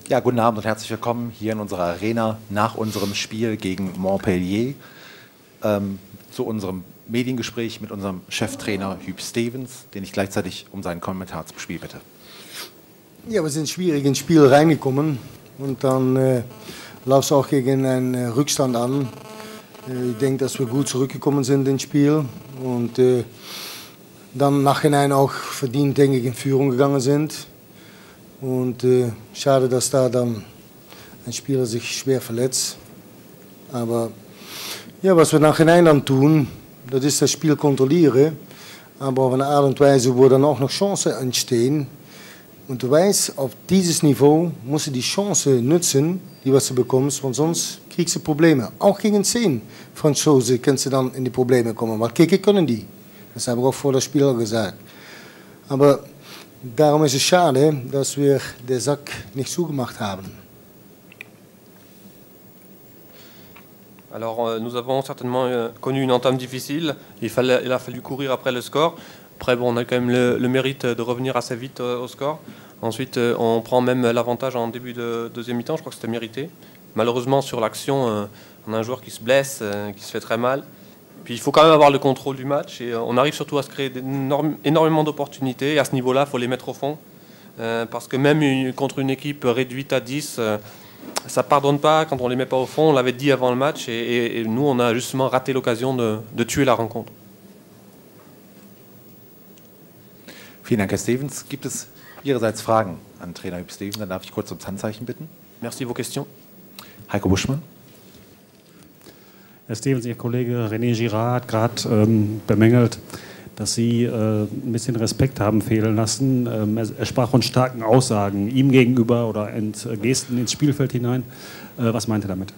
Ja, guten Abend und herzlich willkommen hier in unserer Arena nach unserem Spiel gegen Montpellier zu unserem Mediengespräch mit unserem Cheftrainer Huub Stevens, den ich gleichzeitig um seinen Kommentar zum Spiel bitte. Ja, wir sind schwierig ins Spiel reingekommen und dann läuft es auch gegen einen Rückstand an. Ich denke, dass wir gut zurückgekommen sind ins Spiel und dann nachhinein auch verdient, denke ich, in Führung gegangen sind. Und schade, dass da dann ein Spieler sich schwer verletzt. Aber ja, was wir nachhinein dann tun, das ist das Spiel kontrollieren. Aber auf eine Art und Weise, wo dann auch noch Chancen entstehen. Und du weißt, auf dieses Niveau musst du die Chance nutzen, die was du bekommst, weil sonst kriegst du Probleme. Auch gegen 10 Franzosen kannst du dann in die Probleme kommen, weil kicken können die. Das habe ich auch vor das Spiel gesagt. Aber darum ist es schade, dass wir den Sack nicht zugemacht haben. Alors, nous avons certainement connu une entame difficile. Il a fallu courir après le score. Après, bon, on a quand même le mérite de revenir assez vite au score. Ensuite, on prend même l'avantage en début de deuxième mi-temps. Je crois que c'était mérité. Malheureusement, sur l'action, on a un joueur qui se blesse, qui se fait très mal. Puis il faut quand même avoir le contrôle du match et on arrive surtout à se créer énormément d'opportunités. Et à ce niveau-là, il faut les mettre au fond. Parce que même contre une équipe réduite à 10, ça ne pardonne pas quand on ne les met pas au fond. On l'avait dit avant le match et nous, on a justement raté l'occasion de tuer la rencontre. Vielen Dank, Herr Stevens. Gibt es Ihrerseits Fragen an Trainer Huub Stevens? Dann darf ich kurz ums Handzeichen bitten. Merci, vos questions. Heiko Buschmann. Herr Stevens, Ihr Kollege René Girard hat gerade bemängelt, dass Sie ein bisschen Respekt haben fehlen lassen. Er sprach von starken Aussagen ihm gegenüber oder Gesten ins Spielfeld hinein. Was meint er damit?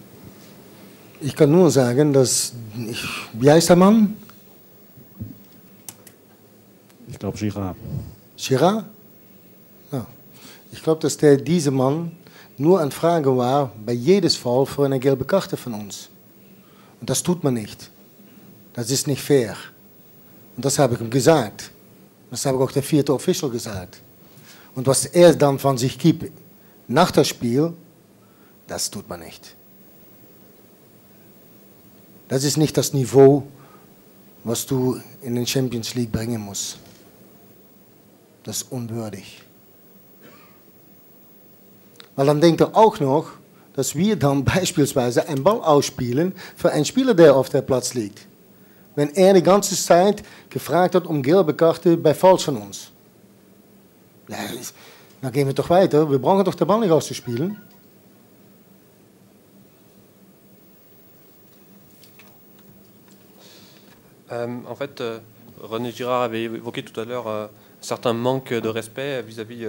Ich kann nur sagen, dass, wie heißt der Mann? Ich glaube Girard. Girard? Ja. Ich glaube, dass dieser Mann nur eine Frage war, bei jedes Fall für eine gelbe Karte von uns. Und das tut man nicht. Das ist nicht fair. Und das habe ich ihm gesagt. Das habe ich auch der vierte Official gesagt. Und was er dann von sich gibt nach dem Spiel, das tut man nicht. Das ist nicht das Niveau, was du in den Champions League bringen musst. Das ist unwürdig. Weil dann denkt er auch noch, dass wir dann beispielsweise einen Ball ausspielen für einen Spieler, der auf der Platz liegt. Wenn er die ganze Zeit gefragt hat gelbe Karte bei Fouls von uns. Ja, dann gehen wir doch weiter. Wir brauchen doch den Ball nicht auszuspielen. En fait, René Girard avait évoqué tout à l'heure un certain manque de respect vis-à-vis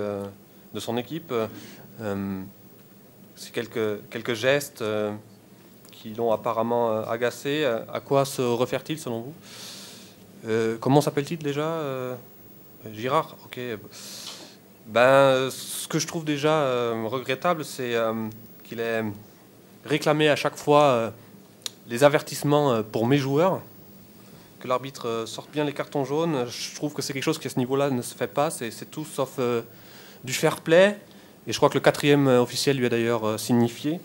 de son équipe. C'est quelques gestes qui l'ont apparemment agacé. À quoi se réfère-t-il selon vous? Comment s'appelle-t-il déjà Girard. Ok. Ben, ce que je trouve déjà regrettable, c'est qu'il ait réclamé à chaque fois les avertissements pour mes joueurs, que l'arbitre sorte bien les cartons jaunes. Je trouve que c'est quelque chose qui à ce niveau-là ne se fait pas. C'est tout sauf du fair play. Et je crois que le quatrième officiel lui a d'ailleurs signifié.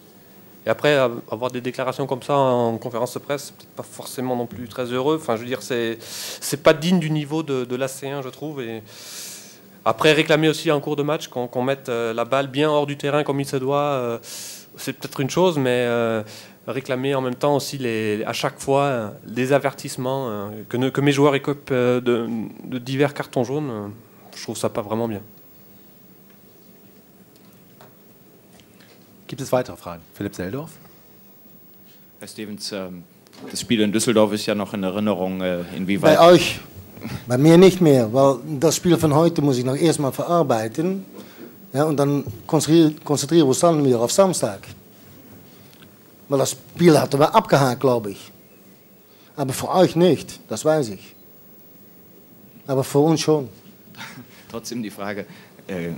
Et après, avoir des déclarations comme ça en conférence de presse, c'est peut-être pas forcément non plus très heureux. Enfin, je veux dire, c'est pas digne du niveau de l'AC1, je trouve. Et après, réclamer aussi en cours de match qu'on mette la balle bien hors du terrain comme il se doit, c'est peut-être une chose, mais réclamer en même temps aussi à chaque fois des avertissements, que mes joueurs écopent de divers cartons jaunes, je trouve ça pas vraiment bien. Gibt es weitere Fragen? Philipp Seldorf. Herr Stevens, das Spiel in Düsseldorf ist ja noch in Erinnerung, inwieweit... Bei euch, bei mir nicht mehr, weil das Spiel von heute muss ich noch erstmal verarbeiten, ja, und dann konzentrieren wir uns dann wieder auf Samstag. Weil das Spiel hatten wir abgehakt, glaube ich. Aber für euch nicht, das weiß ich. Aber für uns schon. Trotzdem die Frage...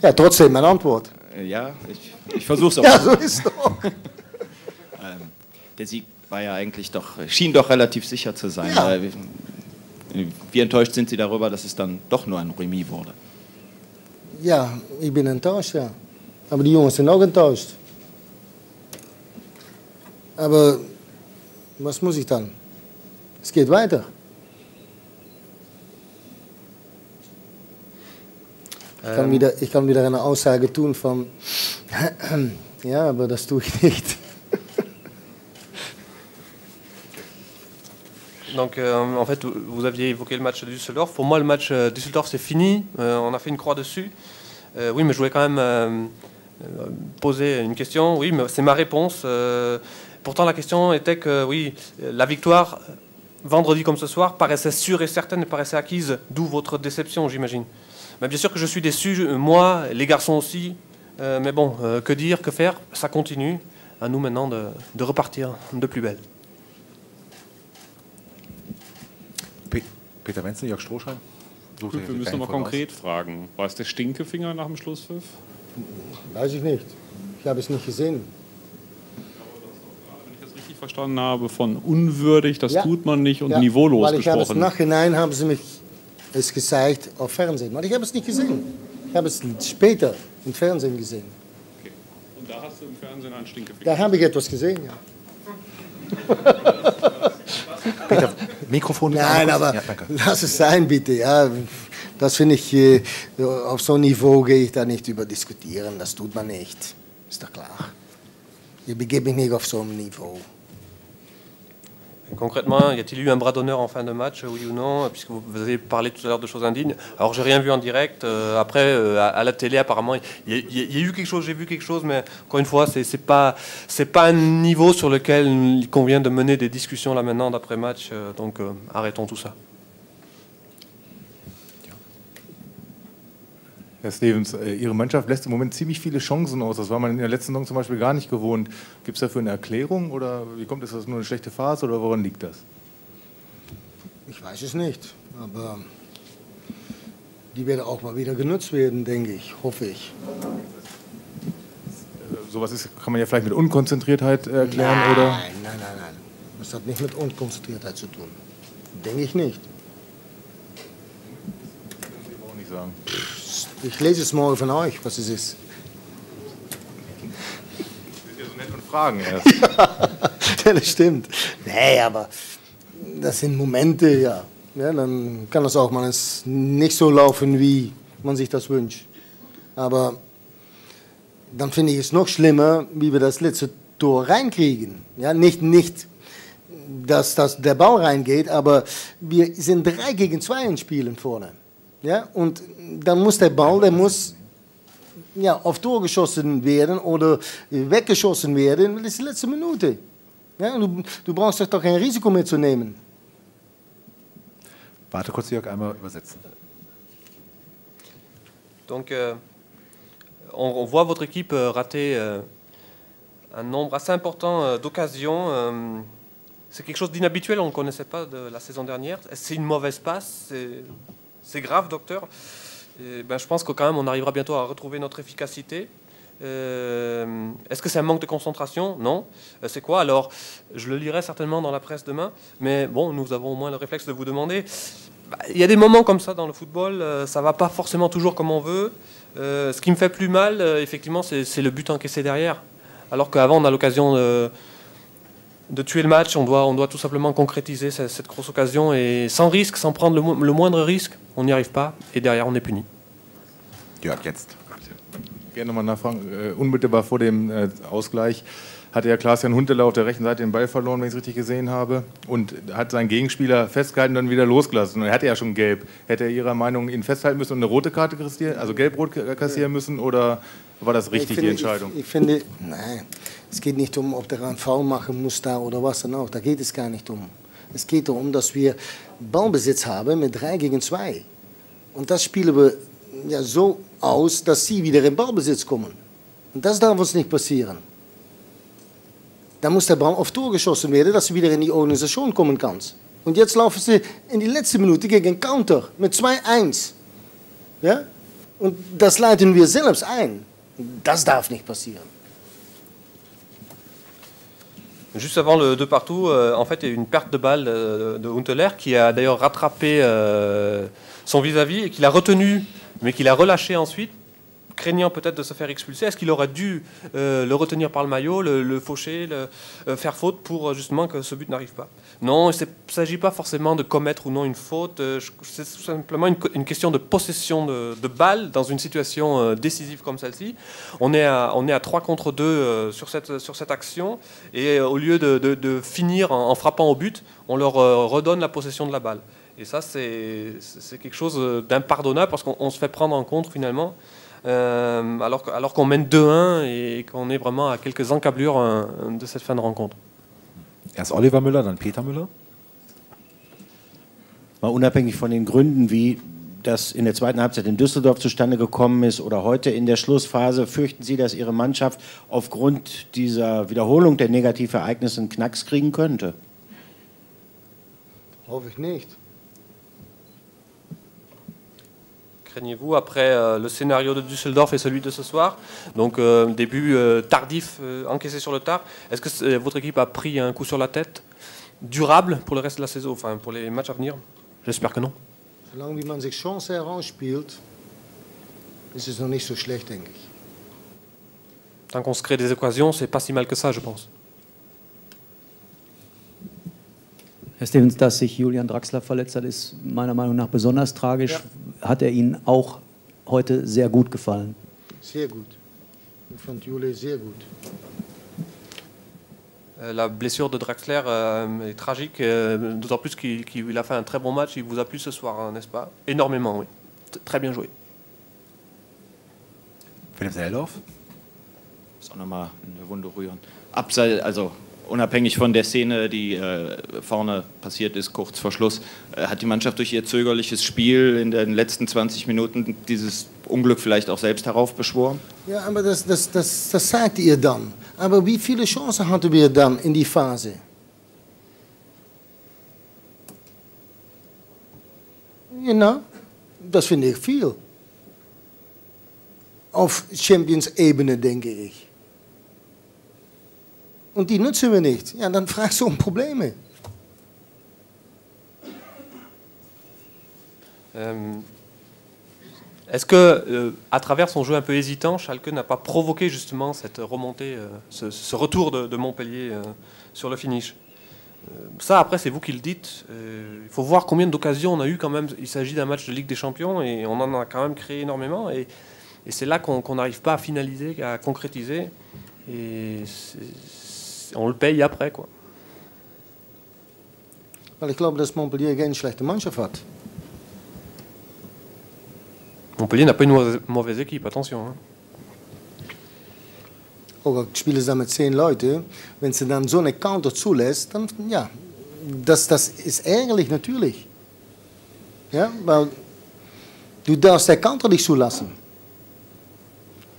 ja, trotzdem meine Antwort. Ja, ich versuche es auch. Ja, so ist es doch. Der Sieg war ja eigentlich schien doch relativ sicher zu sein. Ja. Wie enttäuscht sind Sie darüber, dass es dann doch nur ein Remis wurde? Ja, ich bin enttäuscht, ja. Aber die Jungs sind auch enttäuscht. Aber was muss ich dann? Es geht weiter. Ich kann wieder eine Aussage tun von, ja, aber das tue ich nicht. Donc en fait, vous aviez évoqué le match de Düsseldorf. Pour moi, le match Düsseldorf, c'est fini. On a fait une croix dessus. Oui, mais je voulais quand même poser une question. Oui, mais c'est ma réponse. Pourtant, la question était que, oui, la victoire, vendredi comme ce soir, paraissait sûre et certaine et paraissait acquise. D'où votre déception, j'imagine. Mais bien sûr que je suis déçu, moi, les garçons aussi. Mais bon, que dire, que faire? Ça continue. À nous maintenant de repartir de plus belle. Peter Wenzel, Jörg Strohschein. Wir müssen nochmal konkret fragen. War es der Stinkefinger nach dem Schlusspfiff? Weiß ich nicht. Ich habe es nicht gesehen. Wenn ich das richtig verstanden habe, von unwürdig, das tut man nicht, und ja, niveaulos weil ich gesprochen. Habe es nachhinein haben sie mich es gezeigt auf Fernsehen. Aber ich habe es nicht gesehen. Ich habe es später im Fernsehen gesehen. Okay. Und da hast du im Fernsehen einen Stinkefinger? Da habe ich etwas gesehen, ja. Peter, Mikrofon. Nein, aber ja, lass es sein, bitte. Ja, das finde ich, auf so ein Niveau gehe ich da nicht über diskutieren. Das tut man nicht. Ist doch klar. Ich begebe mich nicht auf so ein Niveau. Concrètement, y a-t-il eu un bras d'honneur en fin de match, oui ou non? Puisque vous avez parlé tout à l'heure de choses indignes. Alors, j'ai rien vu en direct. Après, à la télé, apparemment, il y a eu quelque chose, j'ai vu quelque chose, mais encore une fois, c'est pas un niveau sur lequel il convient de mener des discussions là maintenant d'après match. Donc, arrêtons tout ça. Herr Stevens, Ihre Mannschaft lässt im Moment ziemlich viele Chancen aus. Das war man in der letzten Saison zum Beispiel gar nicht gewohnt. Gibt es dafür eine Erklärung oder wie kommt es? Ist das nur eine schlechte Phase oder woran liegt das? Ich weiß es nicht, aber die werden auch mal wieder genutzt werden, denke ich, hoffe ich. Sowas kann man ja vielleicht mit Unkonzentriertheit erklären, oder? Nein. Das hat nicht mit Unkonzentriertheit zu tun. Denke ich nicht. Das kann ich auch nicht sagen. Ich lese es morgen von euch, was es ist. Sie sind ja so nett und fragen erst. Ja, das stimmt. Nee, aber das sind Momente, ja. Dann kann das auch mal nicht so laufen, wie man sich das wünscht. Aber dann finde ich es noch schlimmer, wie wir das letzte Tor reinkriegen. Ja, nicht, dass der Ball reingeht, aber wir sind 3-2 in Spielen vorne. Ja, und dann muss der Ball, auf Tor geschossen werden oder weggeschossen werden. Das ist die letzte Minute. Ja, du brauchst doch kein Risiko mehr zu nehmen. Warte kurz, Jörg, einmal übersetzen. Donc, on voit votre équipe rater un nombre assez important d'occasions. C'est quelque chose d'inhabituel, on ne connaissait pas de la saison dernière. C'est une mauvaise passe. C'est grave, docteur. Et je pense que quand même on arrivera bientôt à retrouver notre efficacité. Est-ce que c'est un manque de concentration? Non. C'est quoi? Alors, je le lirai certainement dans la presse demain. Mais bon, nous avons au moins le réflexe de vous demander. Il y a des moments comme ça dans le football. Ça ne va pas forcément toujours comme on veut. Ce qui me fait plus mal, effectivement, c'est le but encaissé derrière. Alors qu'avant, on a l'occasion de tuer le match, on doit tout simplement concrétiser cette grosse occasion et sans risque, sans prendre le moindre risque, on n'y arrive pas et derrière on est puni. Jörg, jetzt. Gerne nochmal nachfragen. Unmittelbar vor dem Ausgleich hatte ja Klaas-Jan Huntelaar auf der rechten Seite den Ball verloren, wenn ich es richtig gesehen habe, und hat seinen Gegenspieler festgehalten und dann wieder losgelassen. Und er hatte ja schon gelb. Hätte er Ihrer Meinung ihn festhalten müssen und eine rote Karte kassieren, also gelb-rot kassieren müssen, oder war das richtig, die Entscheidung? Ich finde, nein, es geht nicht um, ob der einen Foul machen muss da oder was dann auch. Da geht es gar nicht um. Es geht darum, dass wir Ballbesitz haben mit 3-2. Und das spielen wir ja so aus, dass sie wieder in Ballbesitz kommen. Und das darf uns nicht passieren. Dann muss der Ball auf Tor geschossen werden, dass du wieder in die Organisation kommen kannst. Und jetzt laufen sie in die letzte Minute gegen Counter mit 2-1. Ja? Und das leiten wir selbst ein. Das darf nicht passieren. Juste avant le 2 partout, en fait, il y a eu une perte de balle de Huntelaar qui a d'ailleurs rattrapé son vis-à-vis et qui l'a retenu, mais qui l'a relâché ensuite, craignant peut-être de se faire expulser. Est-ce qu'il aurait dû le retenir par le maillot, le faucher, faire faute pour justement que ce but n'arrive pas? Non, il ne s'agit pas forcément de commettre ou non une faute. C'est simplement une question de possession de balle dans une situation décisive comme celle-ci. On est à 3 contre 2 sur cette action et au lieu de finir en frappant au but, on leur redonne la possession de la balle. Et ça, c'est quelque chose d'impardonnable parce qu'on se fait prendre en compte finalement. Alors qu'on mène 2-1 et qu'on est vraiment à quelques encablures de cette fin de rencontre. Erst Oliver Müller, dann Peter Müller. Mal unabhängig von den Gründen, wie das in der zweiten Halbzeit in Düsseldorf zustande gekommen ist oder heute in der Schlussphase, fürchten Sie, dass Ihre Mannschaft aufgrund dieser Wiederholung der Negativereignisse einen Knacks kriegen könnte? Hoffe ich nicht. Craignez-vous, après le scénario de Düsseldorf et celui de ce soir, donc début tardif, encaissé sur le tard, est-ce que votre équipe a pris un coup sur la tête durable pour le reste de la saison, enfin pour les matchs à venir? J'espère que non. Solange wie man sich Chancen herausspielt, ist es noch nicht so schlecht, denke ich. Tant qu'on se crée des occasions, c'est pas si mal que ça, je pense. Herr Stevens, dass sich Julian Draxler verletzt hat, ist meiner Meinung nach besonders tragisch. Ja. Hat Ihnen auch heute sehr gut gefallen? Sehr gut. Ich fand Julian sehr gut. La blessure de Draxler est tragique, d'autant plus qu'il a fait un très bon match. Il vous a plu ce soir, n'est-ce pas? Énormément, oui. Très bien joué. Philipp Seldorf. Das ist auch nochmal eine Wunde rühren. Abseits, also unabhängig von der Szene, die vorne passiert ist, kurz vor Schluss, hat die Mannschaft durch ihr zögerliches Spiel in den letzten 20 Minuten dieses Unglück vielleicht auch selbst heraufbeschworen? Ja, aber das sagt ihr dann. Aber wie viele Chancen hatten wir dann in die Phase? Genau, das finde ich viel. Auf Champions-Ebene, denke ich. Und die nutzen wir nicht. Ja, dann fragst du um Probleme. Est-ce que, à travers son jeu un peu hésitant, Schalke n'a pas provoqué justement cette remontée, ce retour de Montpellier sur le finish? Ça, après, c'est vous qui le dites. Il faut voir combien d'occasions on a eu quand même. Il s'agit d'un match de Ligue des Champions et on en a quand même créé énormément. Et c'est là qu'on n'arrive pas à finaliser, à concrétiser. Et on le paye après, quoi. Weil ich glaube, dass Montpellier keine schlechte Mannschaft hat. Montpellier n'a pas une mauvaise équipe, attention. Hein. Auch al spielen sie dann mit 10 Leuten, wenn sie dann so eine Counter zulässt, dann, ja, das ist ärgerlich natürlich. Ja, weil du darfst der Counter nicht zulassen.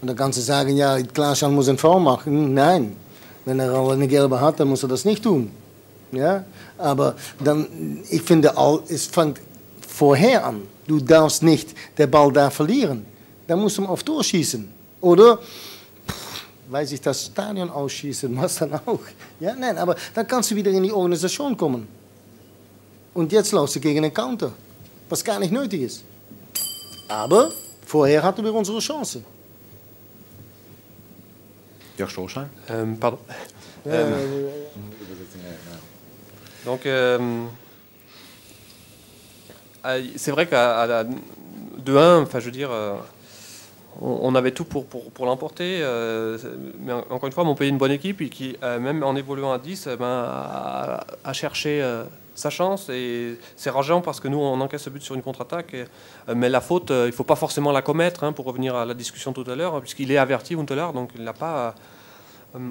Und dann kannst du sagen, ja, Klaas-Jan muss ein Foul machen. Nein, wenn al eine gelbe hat, dann muss das nicht tun. Ja, aber dann, ich finde, es fängt vorher an. Du darfst nicht den Ball da verlieren. Dann musst du auf Tor schießen. Oder, weiß ich, das Stadion ausschießen, was dann auch. Ja, nein, aber dann kannst du wieder in die Organisation kommen. Und jetzt laufst du gegen einen Counter, was gar nicht nötig ist. Aber vorher hatten wir unsere Chance. Jörg Strohschein. Pardon. Donc, c'est vrai qu'à la 2-1, enfin, je veux dire, on avait tout pour l'emporter. Mais encore une fois, Montpellier est une bonne équipe et qui, même en évoluant à 10, a cherché sa chance. Et c'est rageant parce que nous, on encaisse ce but sur une contre-attaque. Mais la faute, il ne faut pas forcément la commettre, hein, pour revenir à la discussion tout à l'heure, puisqu'il est averti, Huntelaar, donc il n'a pas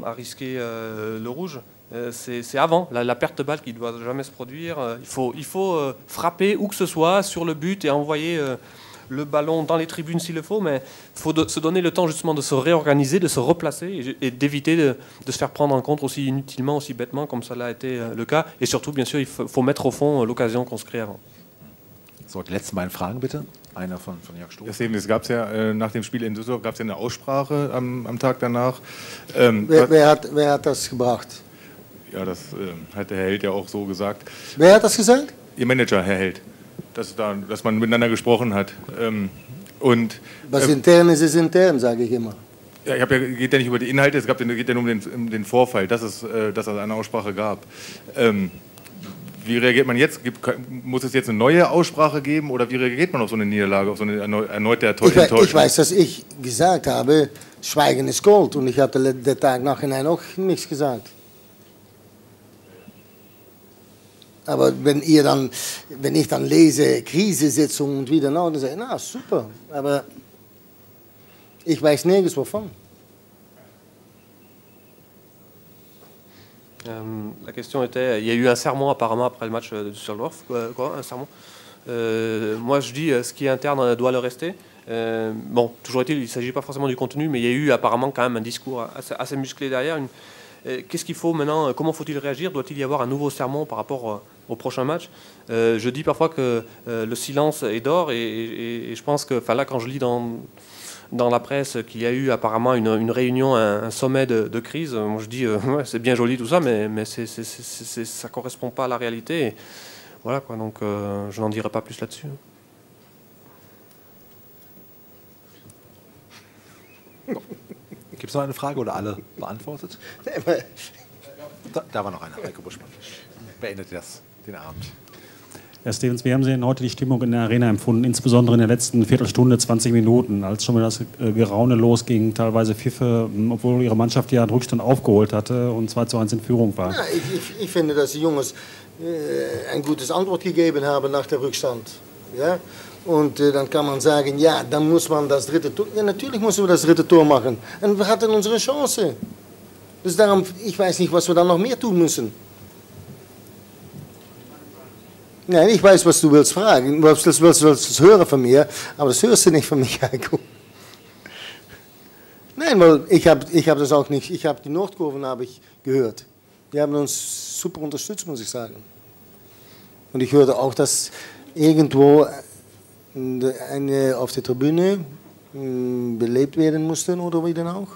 à risquer le rouge. C'est avant, la perte de balle qui ne doit jamais se produire. Il faut frapper où que ce soit sur le but et envoyer le ballon dans les tribunes s'il le faut, mais il faut se donner le temps justement de se réorganiser, de se replacer et d'éviter de se faire prendre en compte aussi inutilement, aussi bêtement comme ça l'a été le cas. Et surtout, bien sûr, il faut mettre au fond l'occasion qu'on se crée avant. So, die letzten beiden Fragen bitte. Einer von Jörg Stroh. Es gab es ja nach dem Spiel in Düsseldorf gab es ja eine Aussprache am Tag danach. Wer hat das gebracht? Ja, das hat der Herr Held ja auch so gesagt. Wer hat das gesagt? Ihr Manager, Herr Held. Dass man miteinander gesprochen hat. Was intern ist intern, sage ich immer. Ja, geht ja nicht über die Inhalte, es geht ja nur um den Vorfall, dass es eine Aussprache gab. Wie reagiert man jetzt? Muss es jetzt eine neue Aussprache geben oder wie reagiert man auf so eine Niederlage, auf so eine erneute Enttäuschung? Ich weiß, dass ich gesagt habe, Schweigen ist Gold und ich habe den Tag nachhinein auch nichts gesagt. Aber wenn ich dann lese, Krisesitzung und wieder nach, dann sage ich, na super, aber ich weiß nirgends wovon. La question était, il y a eu un serment apparemment après le match de Düsseldorf, quoi, un serment. Moi je dis, ce qui est interne doit le rester. Bon, toujours est-il, il ne s'agit pas forcément du contenu, mais il y a eu apparemment quand même un discours assez musclé derrière. Qu'est-ce qu'il faut maintenant? Comment faut-il réagir? Doit-il y avoir un nouveau serment par rapport au prochain match? Je dis parfois que le silence est d'or et je pense que, là, quand je lis dans la presse qu'il y a eu apparemment une réunion, un sommet de crise, moi je dis ouais, c'est bien joli tout ça, mais ça ne correspond pas à la réalité. Et voilà quoi, donc je n'en dirai pas plus là-dessus. Gibt es noch eine Frage oder alle beantwortet? Da war noch einer, Heiko Buschmann. Beendet den Abend. Herr Stevens, wie haben Sie denn heute die Stimmung in der Arena empfunden, insbesondere in der letzten Viertelstunde, 20 Minuten, als schon mal das Geraune losging, teilweise Pfiffe, obwohl Ihre Mannschaft ja einen Rückstand aufgeholt hatte und 2:1 in Führung war? Ja, ich finde, dass die Jungs ein gutes Antwort gegeben haben nach der Rückstand. Ja? Und dann kann man sagen, ja, dann muss man das dritte Tor, ja natürlich müssen wir das dritte Tor machen. Und wir hatten unsere Chance. Dus darum, ich weiß nicht, was wir dann noch mehr tun müssen. Nein, ich weiß, was du willst fragen, was du willst hören von mir, aber das hörst du nicht von mir, Heiko. Nein, weil ich hab das auch nicht, ich habe die Nordkurven gehört. Die haben uns super unterstützt, muss ich sagen. Und ich hörte auch, dass irgendwo auf der Tribüne belebt werden mussten oder wie denn auch.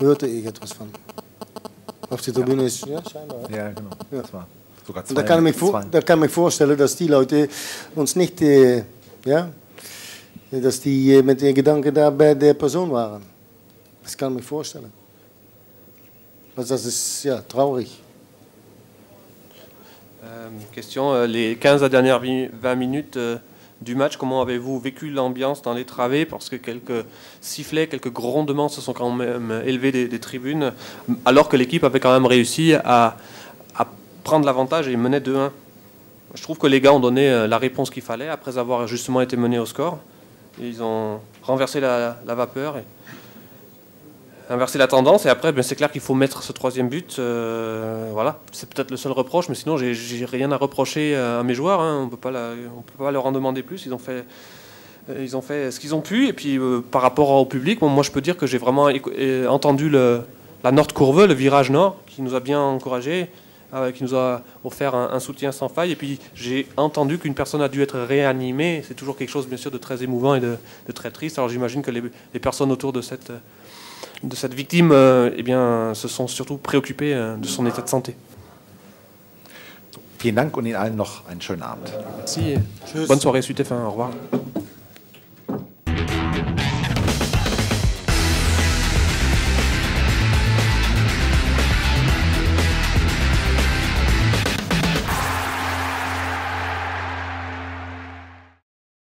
Hörte ich etwas von. Auf der Tribüne ist, ja, scheinbar. Ja, genau. Ja. Das war sogar und da kann ich mir vorstellen, dass die Leute uns nicht, dass die mit den Gedanken da bei der Person waren. Das kann ich mir vorstellen. Also das ist ja traurig. Question, les 15 dernières 20 minutes du match, comment avez-vous vécu l'ambiance dans les travées? Parce que quelques sifflets, quelques grondements se sont quand même élevés des tribunes, alors que l'équipe avait quand même réussi à prendre l'avantage et menait 2-1. Je trouve que les gars ont donné la réponse qu'il fallait après avoir justement été menés au score. Et ils ont renversé la vapeur et inverser la tendance, et après c'est clair qu'il faut mettre ce troisième but, voilà, c'est peut-être le seul reproche, mais sinon j'ai rien à reprocher à mes joueurs, hein. On peut pas leur en demander plus, ils ont fait ce qu'ils ont pu, et puis par rapport au public, moi je peux dire que j'ai vraiment entendu la Nordkurve, le virage nord, qui nous a bien encouragés, qui nous a offert un soutien sans faille, et puis j'ai entendu qu'une personne a dû être réanimée, c'est toujours quelque chose bien sûr de très émouvant et de très triste, alors j'imagine que les personnes autour de cette victime eh bien, se sont surtout préoccupés de son état de santé. Vielen Dank und Ihnen allen noch einen schönen Abend. Merci. Bonne soirée, suite et fin. Au revoir.